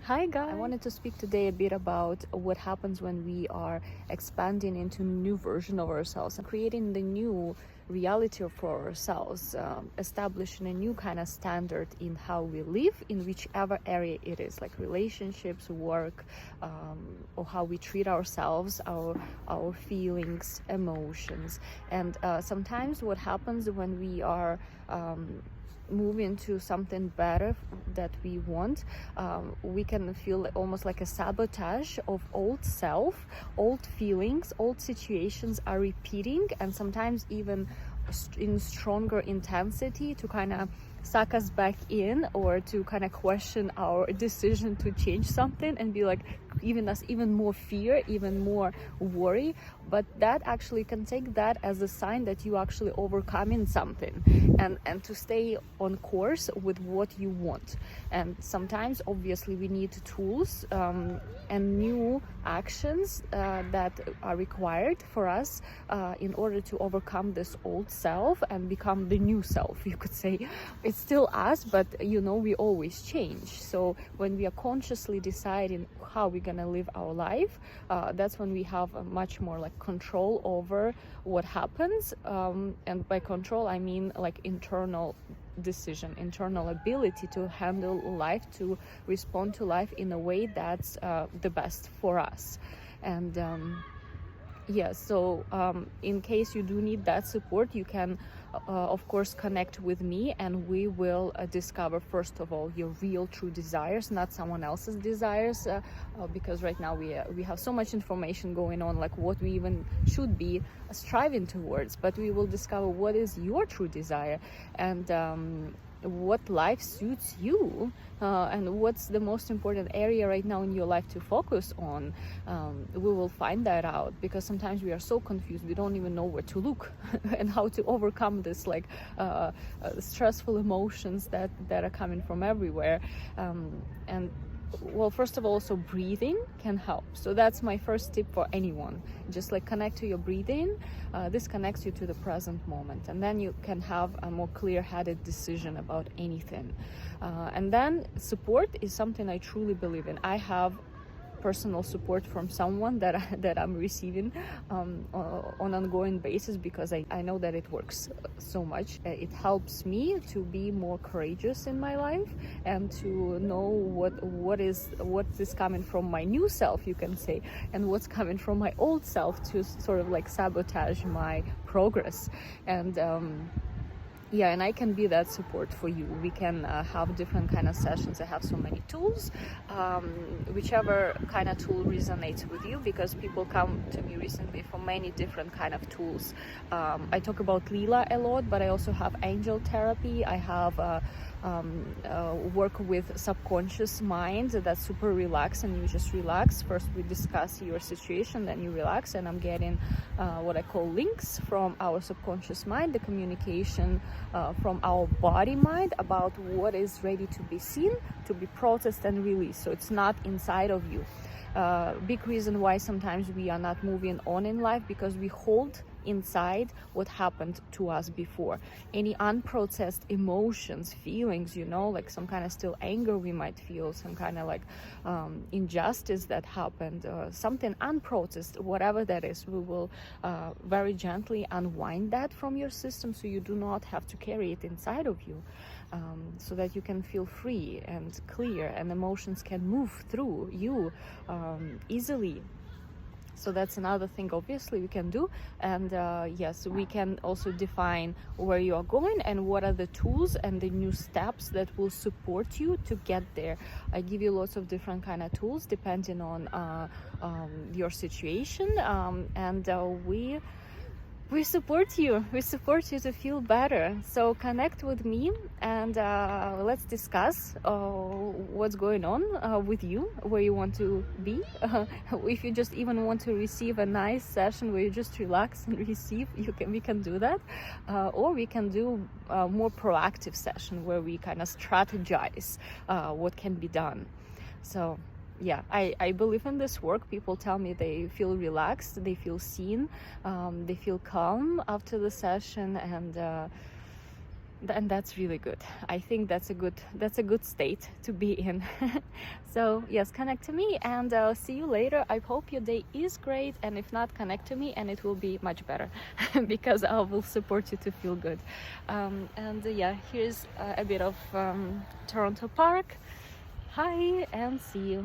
Hi guys! I wanted to speak today a bit about what happens when we are expanding into a new version of ourselves and creating the new reality for ourselves, establishing a new kind of standard in how we live in whichever area it is, like relationships, work, or how we treat ourselves, our feelings, emotions. And sometimes what happens when we are move into something better that we want, we can feel almost like a sabotage of old self, old feelings, old situations are repeating, and sometimes even in stronger intensity to kind of suck us back in, or to kind of question our decision to change something and be like giving us even more fear, even more worry. But that actually can take that as a sign that you actually overcoming something, and to stay on course with what you want. And sometimes obviously we need tools and new actions that are required for us in order to overcome this old self and become the new self, you could say. It's still us, but we always change. So when we are consciously deciding how we're gonna live our life, that's when we have a much more like control over what happens, and by control I mean like internal decision, internal ability to handle life, to respond to life in a way that's the best for us. And in case you do need that support, you can of course connect with me, and we will discover first of all your real true desires, not someone else's desires, because right now we have so much information going on, like what we even should be striving towards. But we will discover what is your true desire, and what life suits you, and what's the most important area right now in your life to focus on. We will find that out, because sometimes we are so confused, we don't even know where to look and how to overcome this stressful emotions that are coming from everywhere. And well, first of all, so breathing can help. So that's my first tip for anyone. Just like connect to your breathing. This connects you to the present moment, and then you can have a more clear-headed decision about anything. And then support is something I truly believe in. I have personal support from someone that I'm receiving on an ongoing basis, because I know that it works so much. It helps me to be more courageous in my life, and to know what is coming from my new self, you can say, and what's coming from my old self, to sort of like sabotage my progress. And and I can be that support for you. We can have different kind of sessions. I have so many tools, whichever kind of tool resonates with you, because people come to me recently for many different kind of tools. I talk about Lila a lot, but I also have angel therapy. I have work with subconscious mind that's super relaxed, and you just relax. First we discuss your situation, then you relax, and I'm getting what I call links from our subconscious mind, the communication from our body mind about what is ready to be seen, to be processed and released. So it's not inside of you. Big reason why sometimes we are not moving on in life, because we hold inside what happened to us before. Any unprocessed emotions, feelings, like some kind of still anger we might feel, some kind of like injustice that happened, something unprocessed, whatever that is, we will very gently unwind that from your system, so you do not have to carry it inside of you, so that you can feel free and clear, and emotions can move through you easily. So that's another thing obviously we can do. And yes, we can also define where you are going and what are the tools and the new steps that will support you to get there. I give you lots of different kind of tools depending on your situation, and we support you. We support you to feel better. So connect with me, and let's discuss what's going on with you, where you want to be. If you just even want to receive a nice session where you just relax and receive, we can do that. Or we can do a more proactive session where we kind of strategize what can be done. So yeah, I believe in this work. People tell me they feel relaxed, they feel seen, they feel calm after the session, and and that's really good. I think that's a good state to be in. So yes, connect to me, and I'll see you later. I hope your day is great, and if not, connect to me and it will be much better because I will support you to feel good. And yeah, here's a bit of Toronto Park. Hi, and see you.